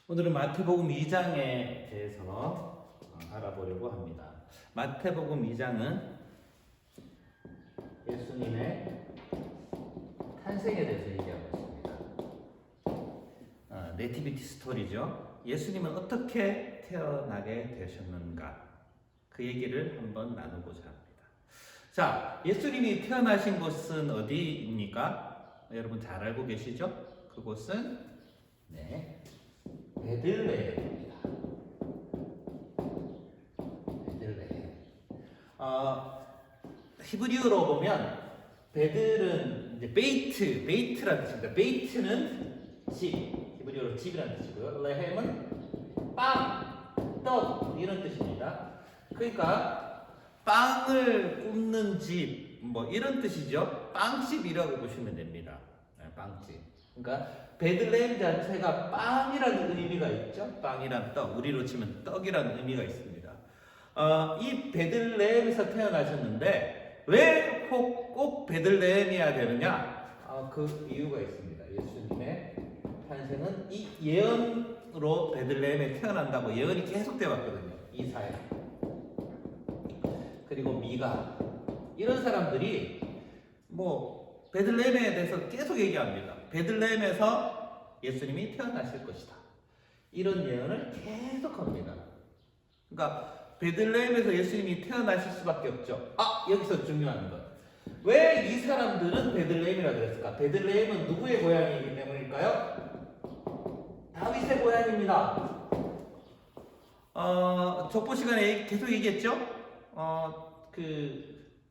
오늘은 마태복음 2장에 대해서 알아보려고 합니다. 마태복음 2장은 예수님의 탄생에 대해서 얘기하고 있습니다. 네티비티 스토리죠. 예수님은 어떻게 태어나게 되셨는가, 그 얘기를 한번 나누고자 합니다. 자, 예수님이 태어나신 곳은 어디입니까? 여러분 잘 알고 계시죠? 그곳은 베들레헴입니다. 베들레헴. 히브리어로 보면 베들은 이제 베이트라는 뜻입니다. 베이트는 집, 히브리어로 집이라는 뜻이고요. 레헴은 빵, 떡 이런 뜻입니다. 그러니까 빵을 굽는 집, 뭐 이런 뜻이죠. 빵집이라고 보시면 됩니다. 빵집. 그러니까 베들레헴 자체가 빵이라는 의미가 있죠. 빵이란 떡, 우리로 치면 떡이라는 의미가 있습니다. 이 베들레헴에서 태어나셨는데 왜 꼭 베들레헴이어야 되느냐? 그 이유가 있습니다. 예수님의 탄생은 이 예언으로 베들레헴에 태어난다고 예언이 계속되어 왔거든요. 이사야, 그리고 미가, 이런 사람들이 베들레헴에 대해서 계속 얘기합니다. 베들레헴에서 예수님이 태어나실 것이다, 이런 예언을 계속합니다. 그러니까 베들레헴에서 예수님이 태어나실 수밖에 없죠. 여기서 중요한 것. 왜 이 사람들은 베들레헴이라 그랬을까? 베들레헴은 누구의 고향이기 때문일까요? 다윗의 고향입니다. 족보 시간에 계속 얘기했죠.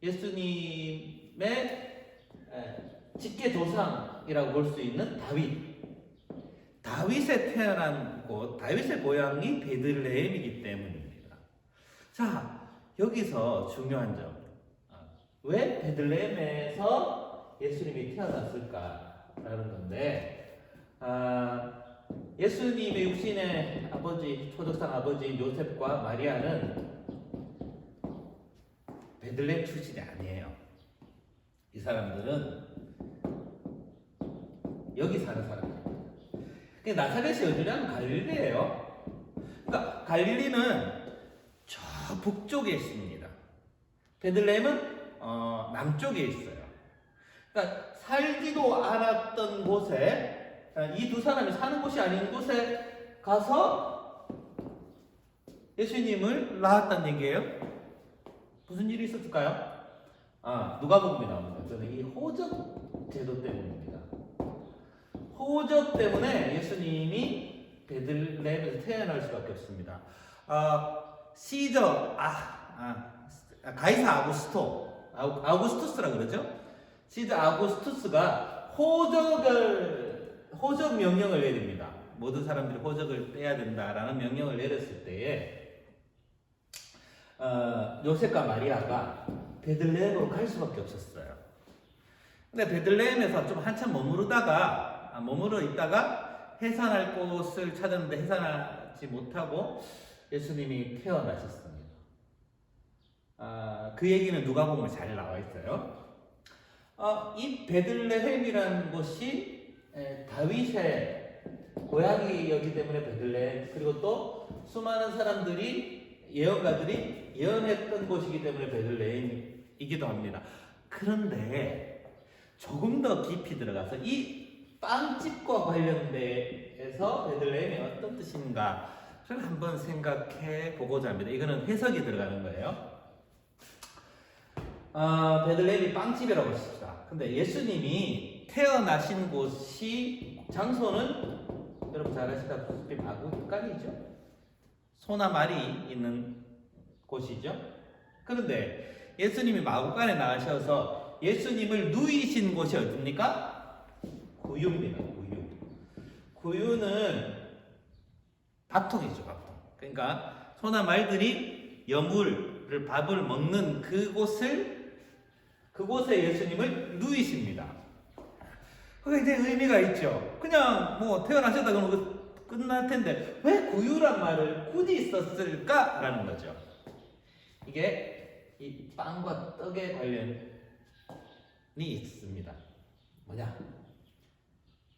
예수님의 직계 조상이라고 볼 수 있는 다윗에 태어난 곳, 다윗의 고향이 베들레헴이기 때문입니다. 자, 여기서 중요한 점, 왜 베들레헴에서 예수님이 태어났을까라는 건데, 예수님의 육신의 아버지, 초적상 아버지인 요셉과 마리아는 베들레헴 출신이 아니에요. 이 사람들은 여기 사는 사람입니다. 나사렛이 어디냐면 갈릴리예요. 그러니까 갈릴리는 저 북쪽에 있습니다. 베들레헴은 남쪽에 있어요. 그러니까 살지도 않았던 곳에, 이 두 사람이 사는 곳이 아닌 곳에 가서 예수님을 낳았다는 얘기예요. 무슨 일이 있었을까요? 누가복음에 나옵니다. 저는 이 호적 제도 때문입니다. 호적 때문에 예수님이 베들레헴에서 태어날 수밖에 없습니다. 가이사 아우구스투스라 그러죠. 시저 아우구스투스가 호적 명령을 내립니다. 모든 사람들이 호적을 떼야 된다라는 명령을 내렸을 때에 요셉과 마리아가 베들레헴으로 갈 수밖에 없었어요. 근데 베들레헴에서 좀 한참 머무르 있다가 해산할 곳을 찾았는데 해산하지 못하고 예수님이 태어나셨습니다. 그 얘기는 누가복음에 잘 나와 있어요. 이 베들레헴이라는 곳이 다윗의 고향이었기 때문에 베들레헴, 그리고 또 수많은 사람들이, 예언가들이 예언했던 곳이기 때문에 베들레헴이기도 합니다. 그런데 조금 더 깊이 들어가서 이 빵집과 관련돼서 베들레헴이 어떤 뜻인가를 한번 생각해 보고자 합니다. 이거는 해석이 들어가는 거예요. 베들레헴이 빵집이라고 하십시다. 근데 예수님이 태어나신 곳이, 장소는 여러분 잘 아시다시피 마구간이죠. 소나 말이 있는 곳이죠. 그런데 예수님이 마구간에 나셔서 예수님을 누이신 곳이 어딥니까? 구유입니다. 구유는 밥통이죠. 밥통. 그러니까 소나 말들이 여물을, 밥을 먹는 그곳에 예수님을 누이십니다. 그게 이제 의미가 있죠. 그냥 태어나셨다 그러면 끝날 텐데 왜 구유란 말을 굳이 썼을까라는 거죠. 이게 이 빵과 떡의 관련이 있습니다. 뭐냐?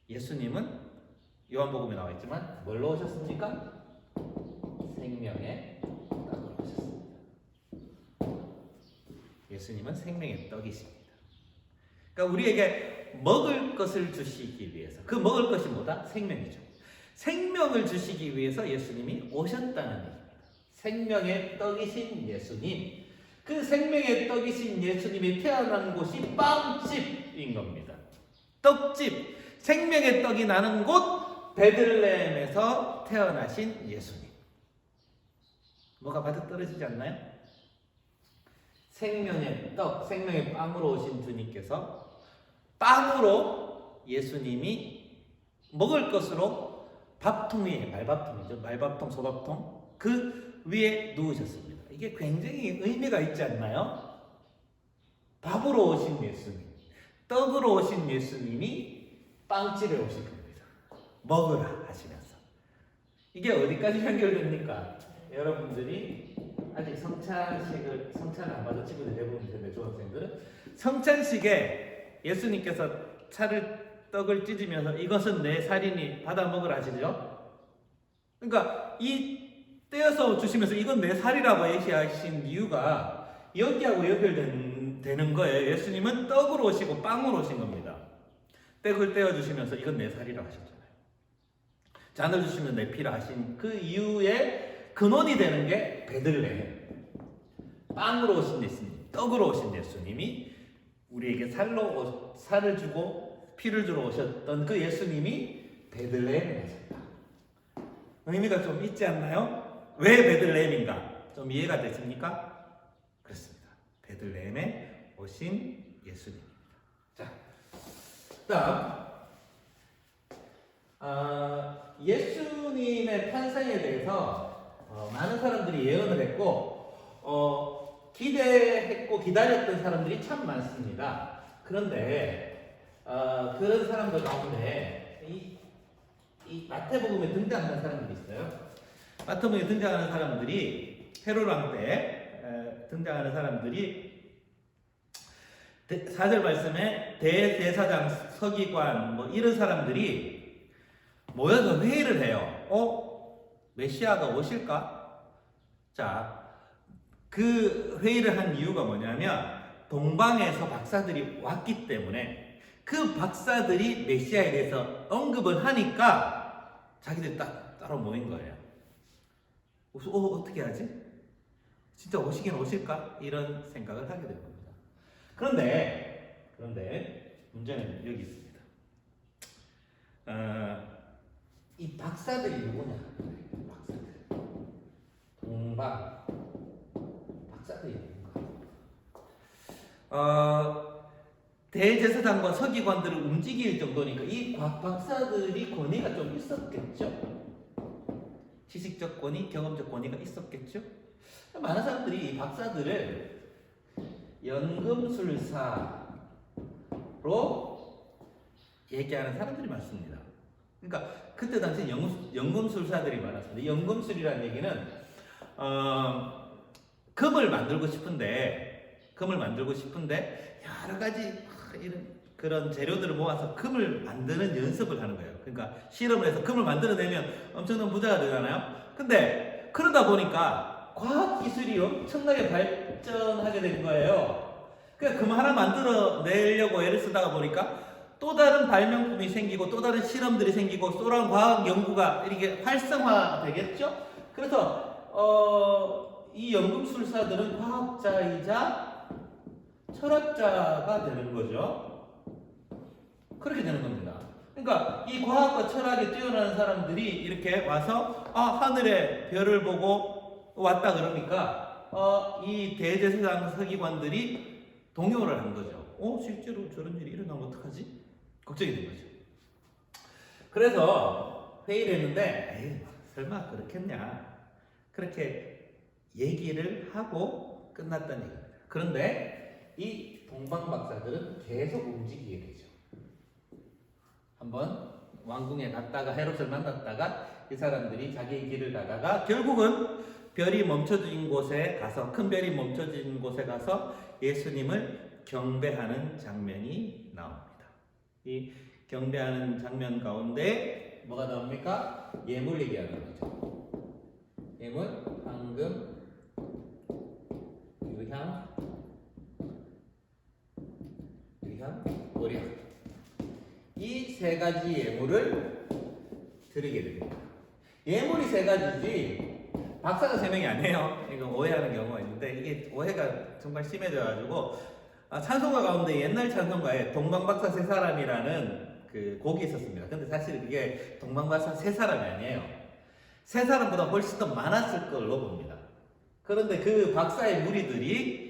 예수님은 요한복음에 나와 있지만 뭘로 오셨습니까? 생명의 떡으로 오셨습니다. 예수님은 생명의 떡이십니다. 그러니까 우리에게 먹을 것을 주시기 위해서, 그 먹을 것이 뭐다? 생명이죠. 생명을 주시기 위해서 예수님이 오셨다는 얘기입니다. 생명의 떡이신 예수님, 그 생명의 떡이신 예수님이 태어난 곳이 빵집인 겁니다. 떡집, 생명의 떡이 나는 곳 베들레헴에서 태어나신 예수님. 뭐가 맞아떨어지지 않나요? 생명의 떡, 생명의 빵으로 오신 주님께서 빵으로 예수님이 먹을 것으로 밥통 위에, 말밥통이죠. 말밥통, 소밥통 그 위에 누우셨습니다. 이게 굉장히 의미가 있지 않나요? 밥으로 오신 예수님, 떡으로 오신 예수님이 빵집에 오신 겁니다. 먹으라 하시면서. 이게 어디까지 연결됩니까? 여러분들이 아직 성찬을 안 받은 친구들 대부분 텐데, 중학생들은 성찬식에 예수님께서 떡을 찢으면서 이것은 내 살이니 받아 먹으라 하시죠. 그러니까 이 떼어서 주시면서 이건 내 살이라고 얘기하신 이유가 여기하고 연결되는 거예요. 예수님은 떡으로 오시고 빵으로 오신 겁니다. 떡을 떼어 주시면서 이건 내 살이라고 하셨잖아요. 잔을 주시면 내 피라 하신 그 이유의 근원이 되는 게 베들레헴. 빵으로 오신 예수님, 떡으로 오신 예수님이 우리에게 살을 주고 피를 주러 오셨던 그 예수님이 베들레헴에 오셨다. 의미가 좀 있지 않나요? 왜 베들레헴인가? 좀 이해가 되십니까? 그렇습니다. 베들레헴에 오신 예수님입니다. 자, 다음 예수님의 탄생에 대해서 많은 사람들이 예언을 했고 기대했고 기다렸던 사람들이 참 많습니다. 그런데 그런 사람들 가운데 이 마태복음에 등장하는 사람들이 있어요. 마태복음에 등장하는 사람들이 헤롯 왕 때 등장하는 사람들이 4절 말씀에 대제사장, 서기관 뭐 이런 사람들이 모여서 회의를 해요. 메시아가 오실까? 자, 그 회의를 한 이유가 뭐냐면 동방에서 박사들이 왔기 때문에 그 박사들이 메시아에 대해서 언급을 하니까 자기들이 따로 모인 거예요. 어떻게 하지? 진짜 오시긴 오실까? 이런 생각을 하게 된 겁니다. 그런데 문제는 여기 있습니다. 이 박사들이 누구냐? 박사들. 동방 박사들이 누군가? 대제사장과 서기관들을 움직일 정도니까 이 박사들이 권위가 좀 있었겠죠? 지식적 권위, 경험적 권위가 있었겠죠? 많은 사람들이 이 박사들을 연금술사로 얘기하는 사람들이 많습니다. 그러니까 그때 당시 연금술사들이 많았습니다. 연금술이라는 얘기는 금을 만들고 싶은데 여러 가지 그런 재료들을 모아서 금을 만드는 연습을 하는 거예요. 그러니까 실험을 해서 금을 만들어내면 엄청난 부자가 되잖아요. 근데 그러다 보니까 과학기술이 엄청나게 발전하게 된 거예요. 그러니까 금 하나 만들어내려고 애를 쓰다가 보니까 또 다른 발명품이 생기고 또 다른 실험들이 생기고 또 다른 과학 연구가 이렇게 활성화되겠죠. 그래서 이 연금술사들은 과학자이자 철학자가 되는 거죠. 그렇게 되는 겁니다. 그러니까 이 과학과 철학에 뛰어난 사람들이 이렇게 와서 하늘의 별을 보고 왔다 그러니까 이 대제사장 서기관들이 동요를 한 거죠. 실제로 저런 일이 일어나면 어떡하지? 걱정이 된 거죠. 그래서 회의를 했는데 설마 그렇겠냐? 그렇게 얘기를 하고 끝났다는 얘기입니다. 그런데 이 동방 박사들은 계속 움직이게 되죠. 한번 왕궁에 갔다가 헤롯을 만났다가 이 사람들이 자기의 길을 가다가 결국은 별이 멈춰진 곳에 가서, 큰 별이 멈춰진 곳에 가서 예수님을 경배하는 장면이 나옵니다. 이 경배하는 장면 가운데 뭐가 나옵니까? 예물 얘기하는 거죠. 예물, 황금, 유향, 의향. 이 세 가지 예물을 드리게 됩니다. 예물이 세 가지지 박사가 세 명이 아니에요. 이거 오해하는 경우가 있는데 이게 오해가 정말 심해져가지고 찬송가 가운데 옛날 찬송가에 동방박사 세 사람이라는 그 곡이 있었습니다. 근데 사실 그게 동방박사 세 사람이 아니에요. 세 사람보다 훨씬 더 많았을 걸로 봅니다. 그런데 그 박사의 무리들이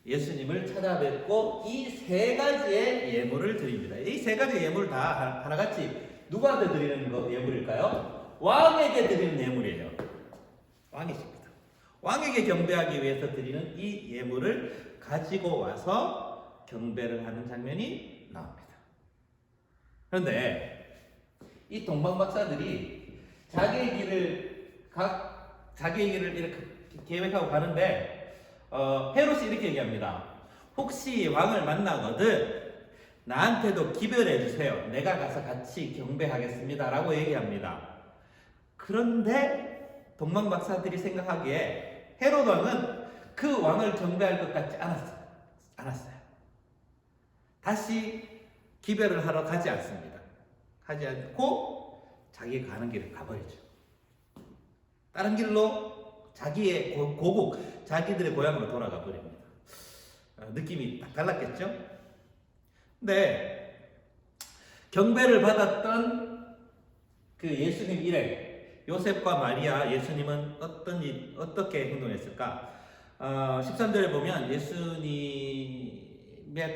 예수님을 찾아뵙고 이 세 가지의 예물을 드립니다. 이 세 가지 예물 다 하나같이 누구한테 드리는 예물일까요? 왕에게 드리는 예물이에요. 왕이십니다. 왕에게 경배하기 위해서 드리는 이 예물을 가지고 와서 경배를 하는 장면이 나옵니다. 그런데 이 동방박사들이 자기의 길을 이렇게 계획하고 가는데 헤롯이 이렇게 얘기합니다. 혹시 왕을 만나거든 나한테도 기별해 주세요. 내가 가서 같이 경배하겠습니다. 라고 얘기합니다. 그런데 동방박사들이 생각하기에 헤롯 왕은 그 왕을 경배할 것 같지 않았어요. 다시 기별을 하러 가지 않습니다. 가지 않고 자기 가는 길을 가버리죠. 다른 길로 자기의 고국, 자기들의 고향으로 돌아가 버립니다. 느낌이 딱 달랐겠죠? 근데 경배를 받았던 그 예수님 일행 요셉과 마리아, 예수님은 어떻게 행동했을까? 13절에 보면 예수님의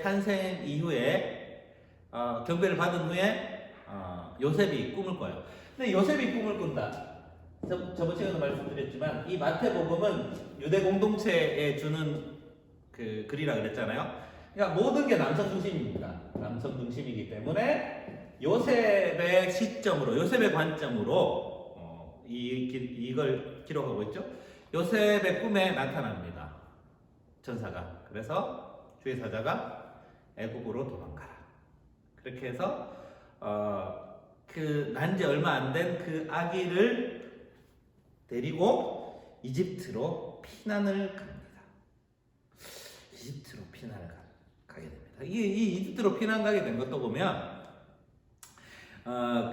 탄생 이후에 경배를 받은 후에 요셉이 꿈을 꿔요. 근데 요셉이 꿈을 꾼다. 저번 시간에 말씀드렸지만 이 마태복음은 유대 공동체에 주는 그 글이라 그랬잖아요. 그러니까 모든 게 남성 중심입니다. 남성 중심이기 때문에 요셉의 시점으로, 요셉의 관점으로 이걸 기록하고 있죠. 요셉의 꿈에 나타납니다. 전사가. 그래서 주의 사자가 애국으로 도망가라. 그렇게 해서 그 난지 얼마 안 된 그 아기를 데리고 이집트로 피난을 갑니다. 이집트로 피난을 가게 됩니다. 이 이집트로 피난 가게 된 것도 보면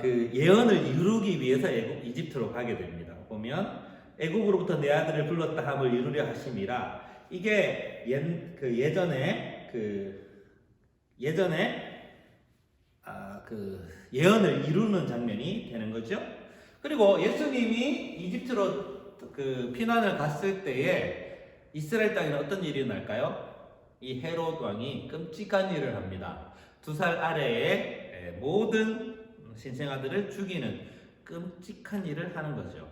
그 예언을 이루기 위해서 이집트로 가게 됩니다. 보면 애국으로부터 내 아들을 불렀다 함을 이루려 하심이라. 이게 예전에 그 예언을 이루는 장면이 되는 거죠. 그리고 예수님이 이집트로 그 피난을 갔을 때에 이스라엘 땅에는 어떤 일이 일어날까요? 이 헤롯 왕이 끔찍한 일을 합니다. 2살 아래의 모든 신생아들을 죽이는 끔찍한 일을 하는 거죠.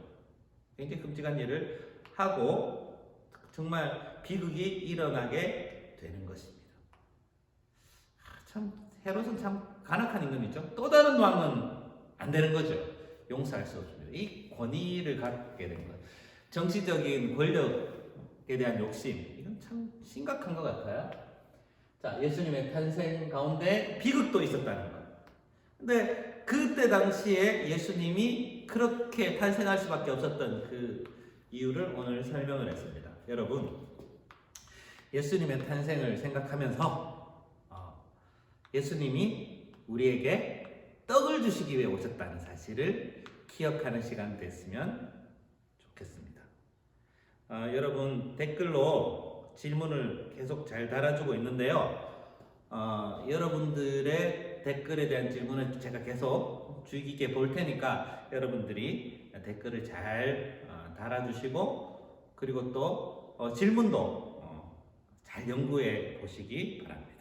굉장히 끔찍한 일을 하고 정말 비극이 일어나게 되는 것입니다. 참 헤롯은 참 간악한 임금이죠. 또 다른 왕은 안 되는 거죠. 용서할 수 없습니다. 이 권위를 갖게 된 것, 정치적인 권력에 대한 욕심, 이건 참 심각한 것 같아요. 자, 예수님의 탄생 가운데 비극도 있었다는 것. 근데 그때 당시에 예수님이 그렇게 탄생할 수밖에 없었던 그 이유를 오늘 설명을 했습니다. 여러분, 예수님의 탄생을 생각하면서 예수님이 우리에게 떡을 주시기 위해 오셨다는 사실을 기억하는 시간 됐으면 좋겠습니다. 여러분 댓글로 질문을 계속 잘 달아주고 있는데요. 여러분들의 댓글에 대한 질문을 제가 계속 주의 깊게 볼 테니까 여러분들이 댓글을 잘 달아주시고 그리고 또 질문도 잘 연구해 보시기 바랍니다.